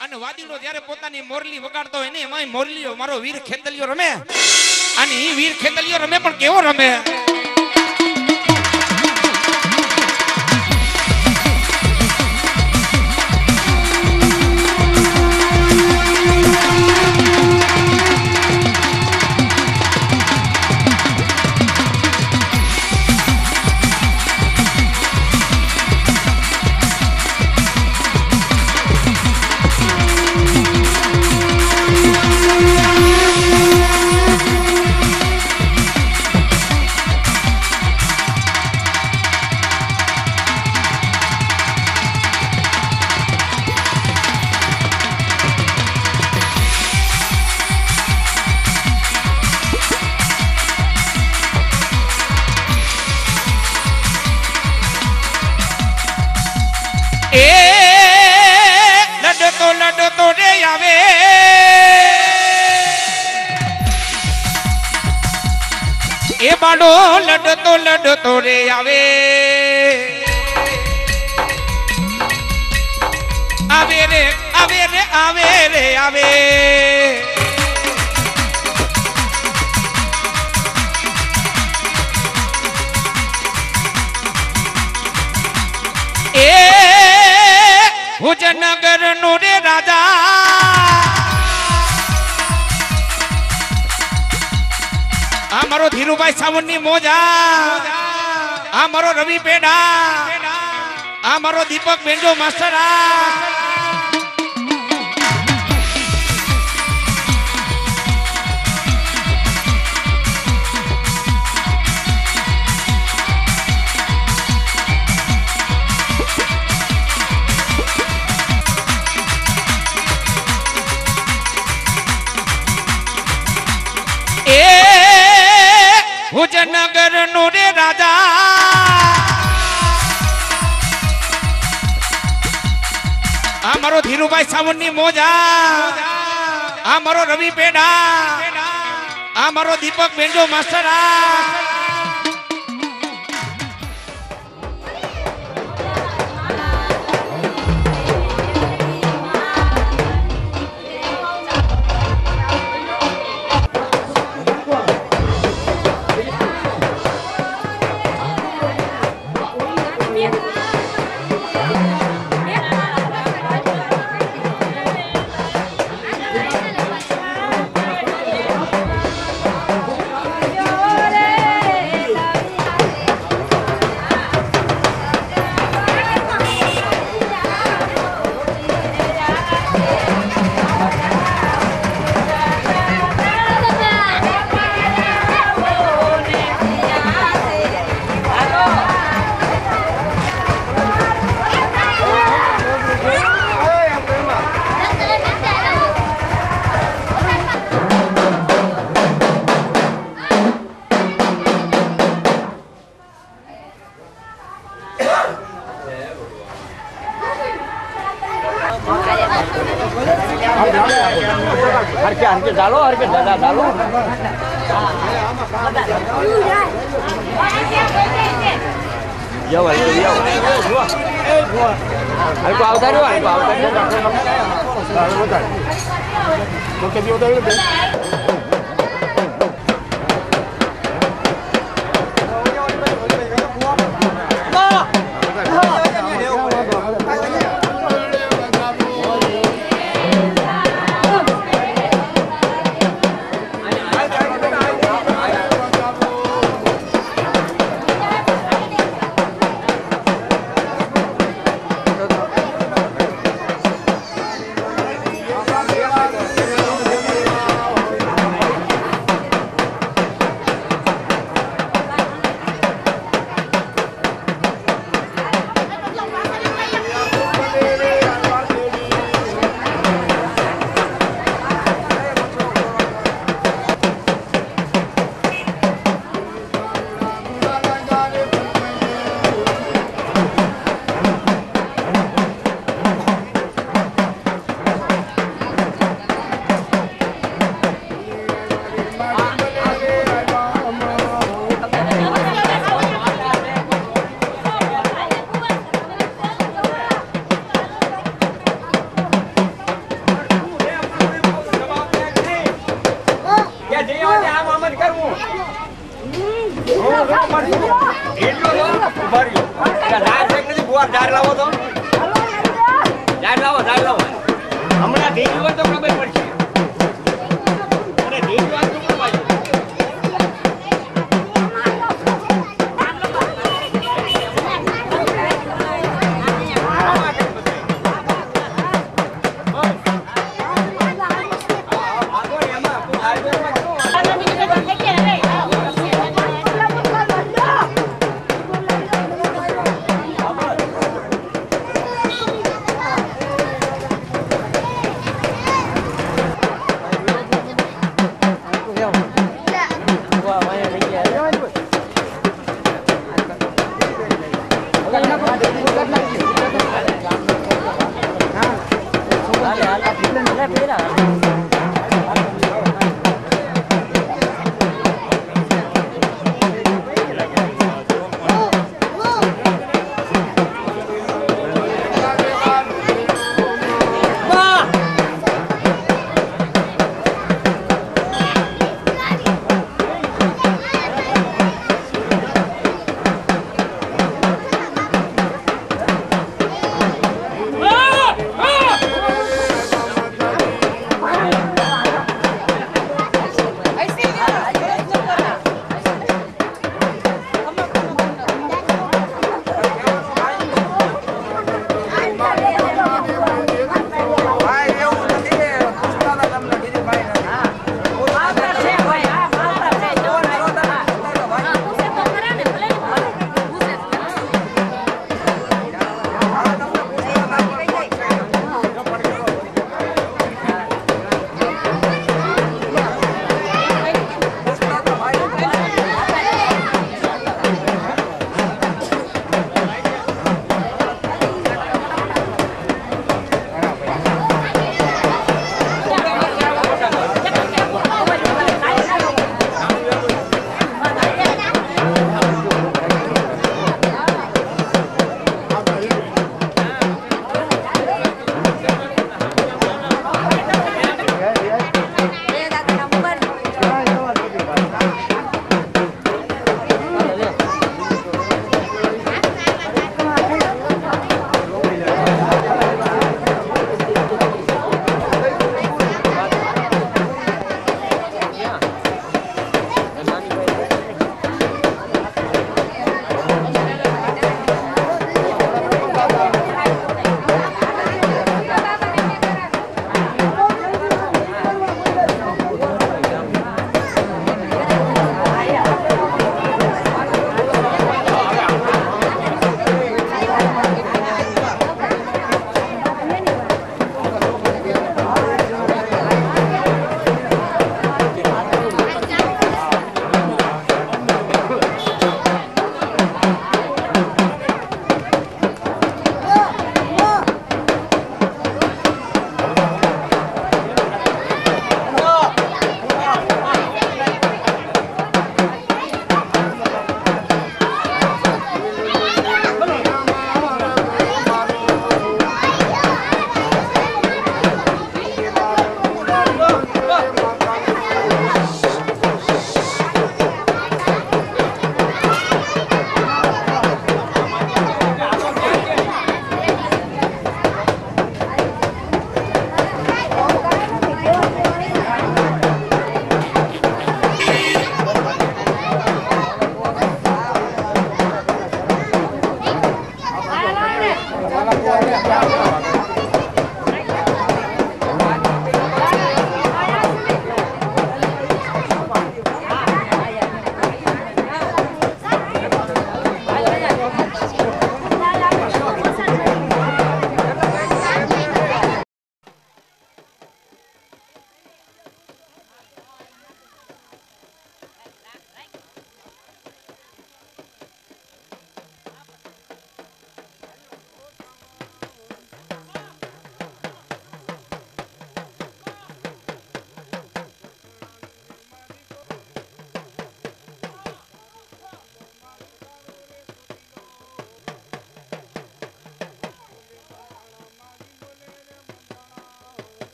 અને વાદીડો જ્યારે પોતાની મોરલી વગાડતો હોય ને એમાં મોરલીઓ મારો વીર ખેતલિયો રમે અને ઈ વીર ખેતલિયો રમે પણ કેવો રમે લડતો રે આવે એ બાડો લડતો રે આવે આવે રે આવે રે આવે રે આવે ભુજનગર નો રે રાજા આ મારો ધીરુભાઈ સાવન ની મોજા આ મારો રવિ પેડા આ મારો દીપક બેંજો માસ્ટર ભુજનગર નો રે રાજા આ મારો ધીરુભાઈ સાવન ની મોજા આ મારો રવિ પેડા આ મારો દીપક બેંજો માસ્ટર हर के दादा डालो કુવાર ઝાડ લાવો તો ઝાડ લાવો હમણાં ઢીંગલી હોય તો ખબર પડશે અને ઢીંગલી હોય તો ખબર પડશે.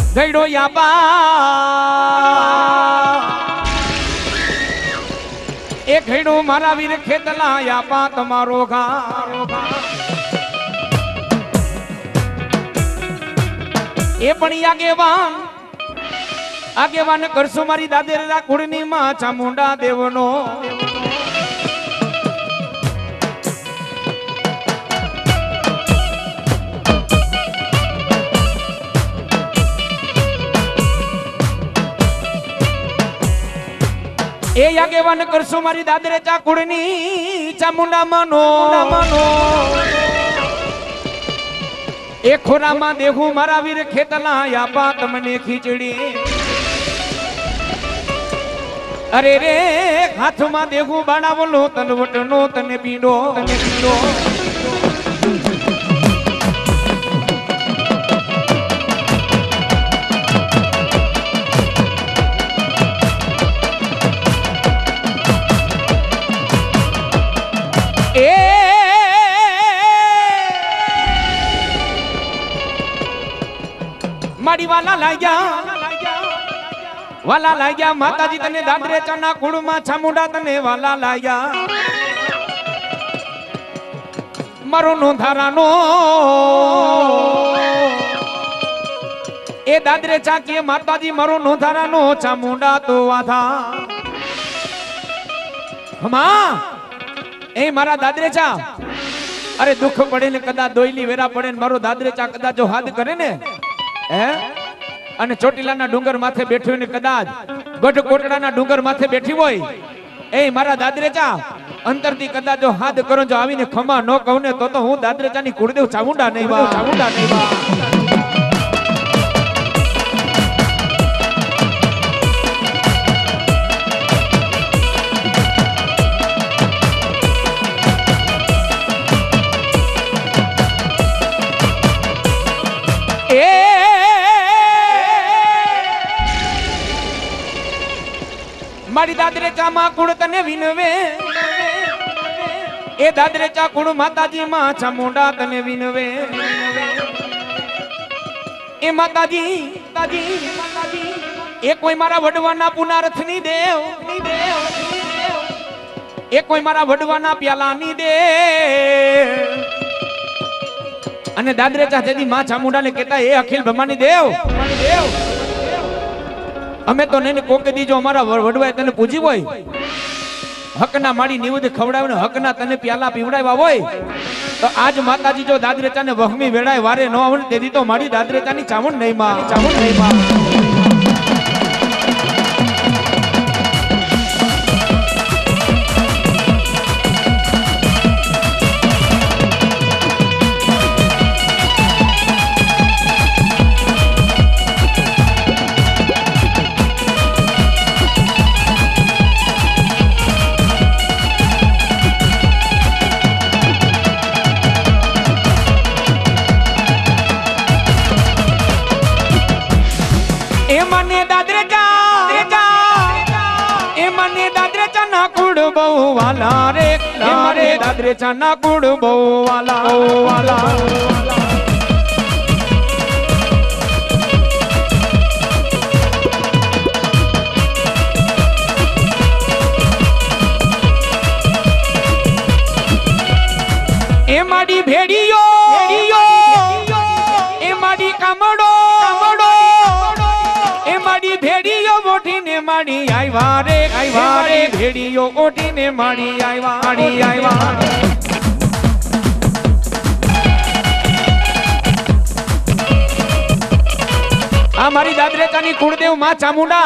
ગઈડો યાબા એ ગઈડો મારા વીર ખેતલા યાબા તમારો ઘા એ પણ આગેવાન કરશો મારી દાદેરા કુળની માં ચામુંડા દેવનો એ આગેવાન કરશો મારી દાદરે ચાકુડની ચામુંડા મનો એ ખોરામાં દેખું મારા વીર ખેતલા યાપા તમને ખીચડી અરે રે હાથમાં દેખું બાણાવલો તલવટનો તને પીડો મારી વાલા લાગ્યા માતાજી તને દાદરે ચાના કુળમાં ચામુંડા તને વાલા લાગ્યા મારો નોંધારાનો એ દાદરે ચાકીએ માતાજી મારો નોંધારાનો ચામુંડા તો વાધા હમા એ મારા દાદરે ચા અરે દુઃખ પડે ને કદાચ દોયલી વેરા પડે ને મારો દાદરે ચા કદાચ જો હાથ કરે ને અને ચોટીલાના ડુંગર માથે બેઠી હોય ને કદાચ ગઢ કોટડાના ડુંગર માથે બેઠી હોય એ મારા દાદરેચા અંતરથી કદાચ જો હાથ કરો જો આવીને ખમા ન કહું ને તો હું દાદરેચાની કુળદેવ ચામુંડા નહીં બા મારી દાદરે ચામાં કુળ તને વિનવે એ દાદરે ચા કુળ માતાજી માં ચામુંડા તને વિનવે એ માતાજી એ કોઈ મારા વડવાના પુનારથ ની દેવ એ કોઈ મારા વડવાના પ્યાલા ની દેવ અને દાદરે ચા જેદી માં ચામુંડા ને કહેતા એ અખિલ બ્રહ્માની દેવ અમે તો નહીં કોકે દીજો અમારા વડવાય તને પૂજી હોય હકના માડી નિવેદ ખવડાવીને હકના તને પ્યાલા પીવડાવ્યા હોય તો આજ માતાજી જો દાદરેચાને વહમી વેળાય વારે ન આવે તેથી તો મારી દાદરેચાની ચામુંડ નહીં માં બહુ વાલા રે મારે દાદરે ચાના કુડ બહુ વાલા એ માડી ભેડીયો એ માડી કામડો એ માડી ભેડીયો મોઠીને માડી આવ્યા રે ભેડીયો ઓઠીને માડી આવ્યા આ મારી દાદરેચાની કુળદેવ માં ચામુંડા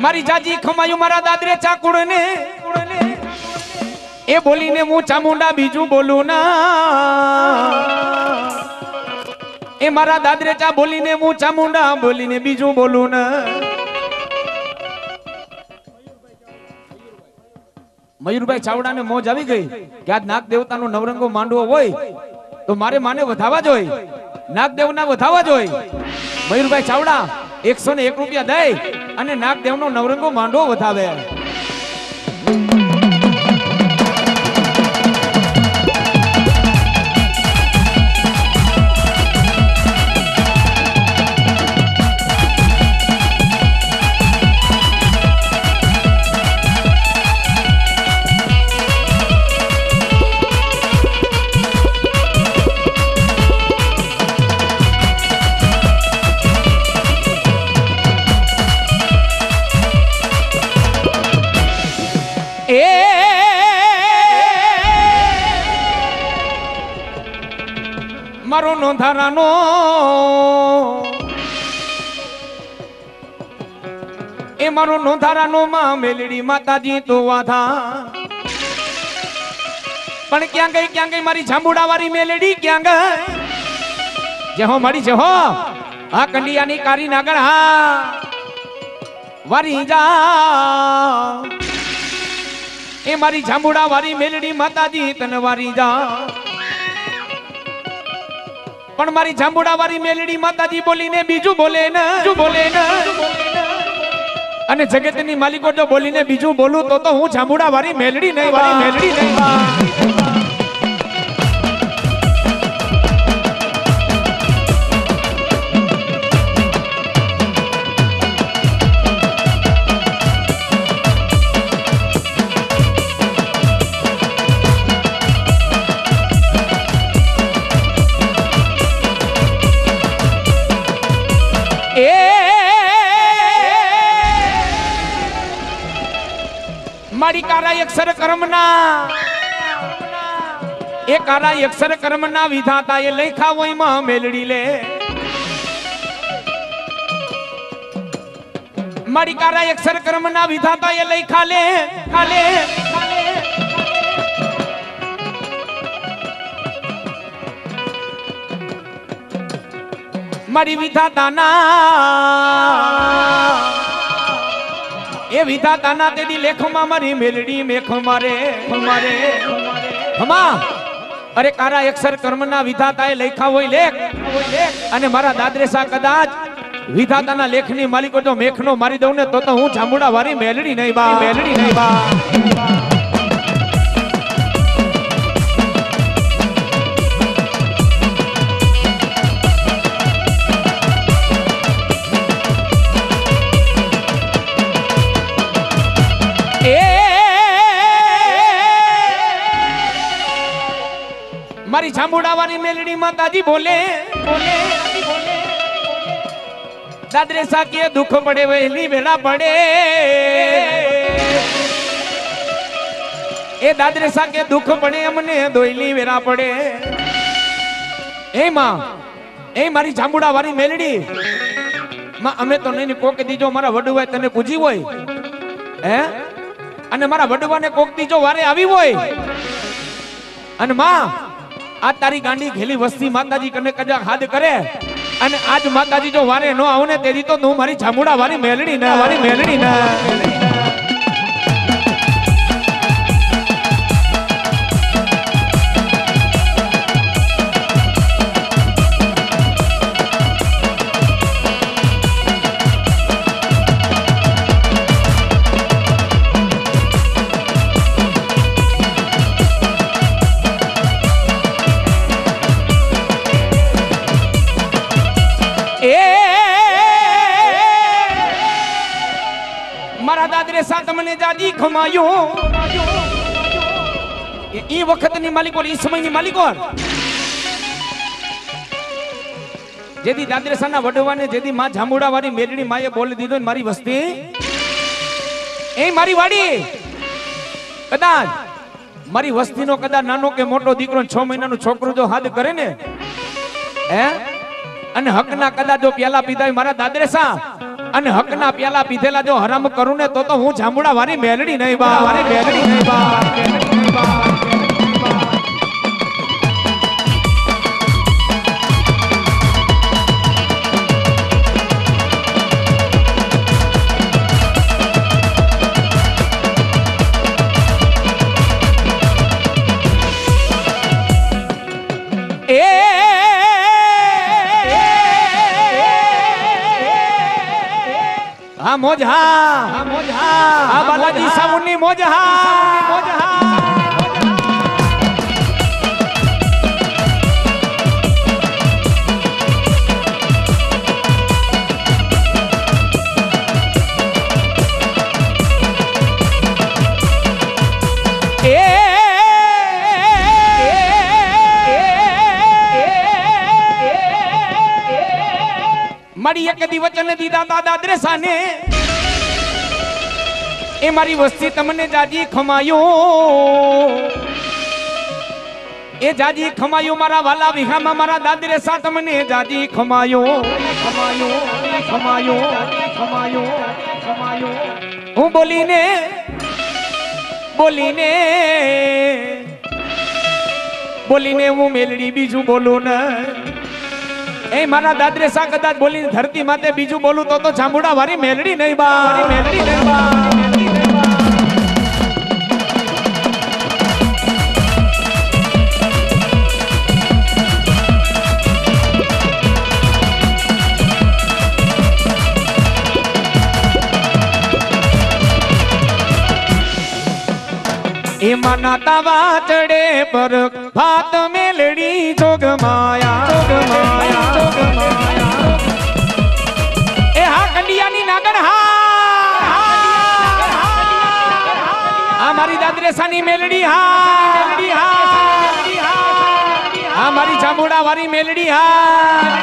મારી જાજી ખમાયું મારા દાદરે ચાકુડ ને એ બોલીને હું ચામુંડા બીજું બોલું ના એ મારા દાદરે ચા બોલીને હું ચામુંડા બોલીને બીજું બોલું ના મયુરભાઈ ચાવડાને મોજ આવી ગઈ કે આજ નાગ દેવતાનો નવરંગો માંડવો હોય તો મારે માને વધાવા જોઈએ, નાગદેવના વધાવા જોઈએ. મયુરભાઈ ચાવડા 101 રૂપિયા દે અને નાગદેવનો નવરંગો માંડવો વધાવે. મારો નોંધારાનો એ મારો નોંધારાનો માં મેલડી માતાજી તો વાધા પણ ક્યાં ગઈ મારી જાંબુડા વાળી મેલડી ક્યાં ગઈ? જેહો મારી જેહો આ કંડિયાની કારી નાગણ હા વારી જા એ મારી જાંબુડા વાળી મેલડી માતાજી તને વારી જા. પણ મારી જાંબુડા વાળી મેલડી માતાજી બોલીને બીજું બોલે ને અને જગતની માલિકો જો બોલીને બીજું બોલું તો હું જાંબુડા વાળી મેલડી નહીં મારી કારા અક્ષર કર્મના એ કારા અક્ષર કર્મના વિધાતા એ લખ્યા હોય માં મેલડી લે. મારી કારા અક્ષર કર્મના વિધાતા એ લખ્યા લે ખાલે મારી વિધાતાના એ વિધાતાના તેદી લેખમાં મારી મેલડી મેખ મારે હમા અરે કારા અક્ષર કર્મના વિધાતાએ લખ્યા હોય લેખ અને મારા દાદરેસા કદાચ વિધાતાના લેખની માલિકો જો મેખનો મારી દઉં ને તો હું જાંબુડા વાળી મેલડી નહીં બા. મારી જાંબુડા વાળી મેલડી માતાજી બોલે દાદરેસા કે દુઃખ પડે વહેલી વેળા પડે એ દાદરેસા કે દુઃખ પડે અમને દોયલી વેળા પડે. એ માં એ મારી જાંબુડા વાળી મેલડી માં અમે તો નહીં કોક દીજો મારા વડુવાએ તને પૂજી હોય હે અને મારા વડવાને કોક દીજો વારે આવી હોય અને માં આ તારી ગાંડી ઘેલી વસ્તી માતાજી કને કદાચ હાથ કરે અને આજ માતાજી જો વારે નો આવું ને તેથી તો હું મારી જાંબુડા વાળી મેલડી ના મારા દાદરેસા તમને જાજી ખમાયો એ વખતની માલિકો એ સમયની માલિકો જેથી દાદરેસાના વડવાને જેથી માં જાંબુડા વાળી મેલડી માએ બોલી દીધો મારી વસ્તી એ મારી વાડી કદાચ મારી વસ્તીનો કદાચ નાનો કે મોટો દીકરો 6 મહિનાનું છોકરું જો હાથ કરે ને હે અને હકના કદાચ જો પ્યાલા પીધા મારા દાદરેસા અને હકના પ્યાલા પીધેલા જો હરામ કરું ને તો હું જાંબુડા વાળી મેલડી નહીં બા. હા મોજ હા મોજ હા બાલાજી સામુની મોજ હા મોજ હા મારી એક દી વચન દીધા દાદા દ્રેસાને એ મારી વસ્તી તમને જાજી ખમાયો એ જાજી ખમાયો મારા વાલા વિહામાં મારા દાદરેસા તમને જાજી ખમાયો ખમાયો ખમાયો ખમાયો ખમાયો હું બોલીને બોલીને બોલીને હું મેલડી બીજું બોલું ને એ મારા દાદરેસા કદાચ બોલીને ધરતી માતે બીજું બોલું તો જાંબુડા વારી મેલડી નહીં બા મેલડી નહીં બા એ મનાતા વાચડે પર ભાત મેલડી જોગ માયા એ હા કંડિયાની નાગણ હા મારી દાદરેસાની મેલડી હા મારી જાંબુડા વાળી મેલડી હા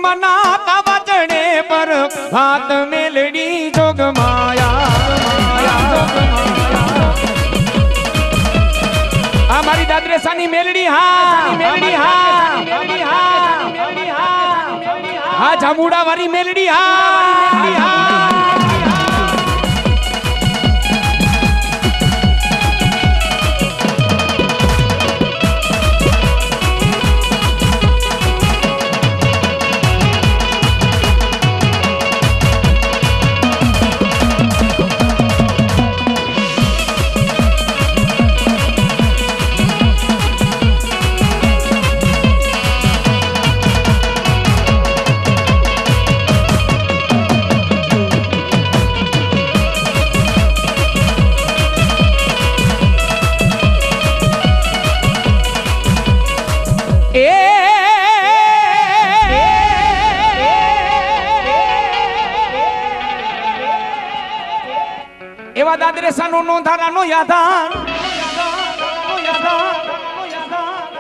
મનાતા વાચડે પર ભાત મેલડી જોગ માયા આ મારી દાદરેસાની મેલડી હા મેલડી હા જાંબુડા વાળી મેલડી હા એવા દાદરેસાનો નોંધારાનો યાદાન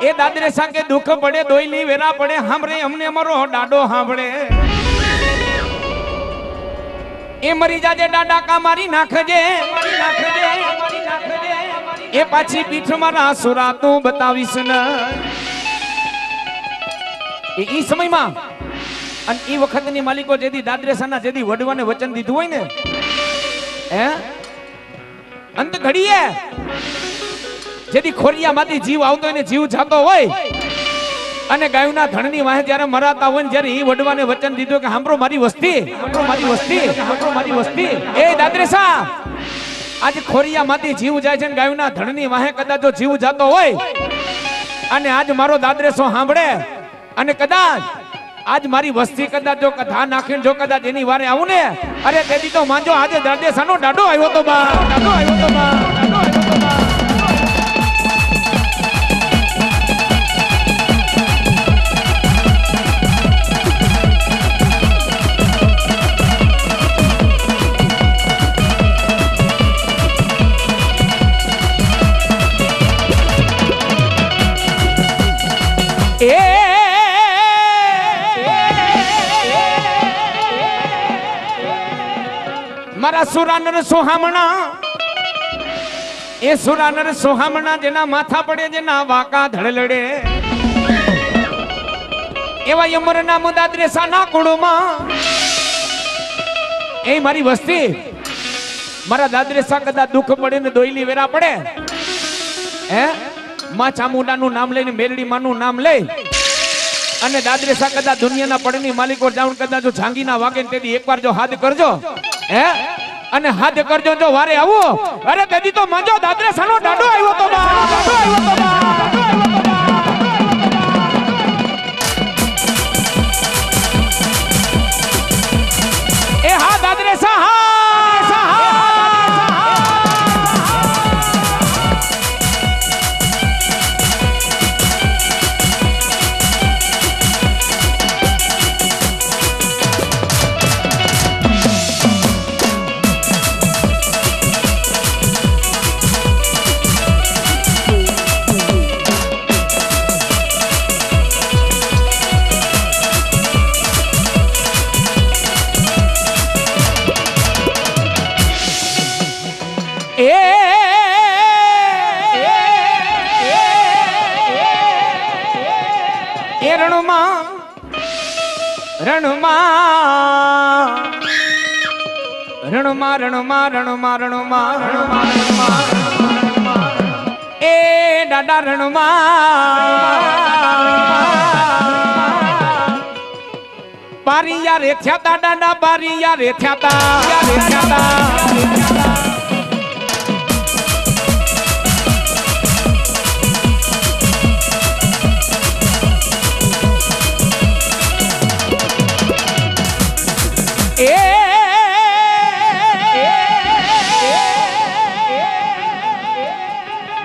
એ દાદરેસા કે દુઃખ પડે દોઈલી વેરા પડે સાંભળે અમને અમારો ડાડો સાંભળે એ મરી જાજે ડાડા કા મારી નાખજે એ પાછી પીઠ મારા સુરા તું બતાવીશ ને એ સમયમાં અને એ વખતની માલિકો જેથી દાદરેસાના જેથી વડવાને વચન દીધું હોય ને હે અંત ઘડીએ જેથી ખોરિયામાંથી જીવ આવતો હોય ને જીવ જાતો હોય અને ગાયના ધણની વાહે જ્યારે મરાતા હોય ને જ્યારે ઈ વડવાને વચન દીધું કે હાંભળો મારી વસ્તી એ દાદરેસા આજે ખોરિયામાંથી જીવ જાય છે ને ગાયના ધણની વાહે કદાચ જો જીવ જાતો હોય અને આજ મારો દાદરેસો સાંભળે અને કદાચ આજ મારી વસ્તી કદાચ જો કથા નાખીને જો કદાચ એની વારે આવું ને અરે તેથી તો માનજો આજે દાદેસાનો ડાડો આવ્યો તો બા મારા સુરાનર સોહામણા એ સુરાનર સોહામણા જેના માથા પડે જેના વાકા ધડલડે એવા યમર નામ દાદરેસાના કુળમાં એ મારી વસ્તી મારા દાદરેસા કદાચ દુઃખ પડે ને દોયલી વેરા પડે હે માં ચામુંડાનું નામ લઈને મેરડી માનું નામ લઈ અને દાદરેસા કદાચ દુનિયાના પડની માલિકો જાઉં કદાચ જો ઝાંગીના વાગે તેથી એકવાર જો હાથ કરજો હે અને હાથ કરજો જો વારે આવો અરે તેથી તો મંજો દાદરેસાનો ડાડો આવ્યો તો બા ડાડો આવ્યો તો બા એ હા દાદરેસા હા રણમાં એ દાદા રણમાં બારિયા રે થયા દાદા બારિયા રે થયા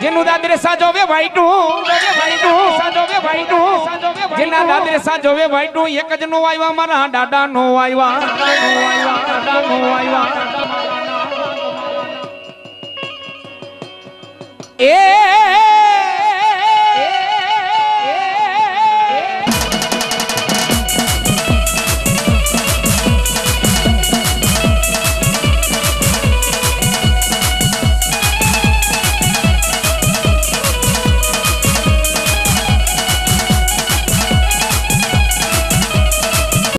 જેનું દાદરેસા જોવે વાઈટું જેના દાદરેસા જોવે વાઈટું એક જ નો આવ્યા મારા દાદા નો આવ્યા એ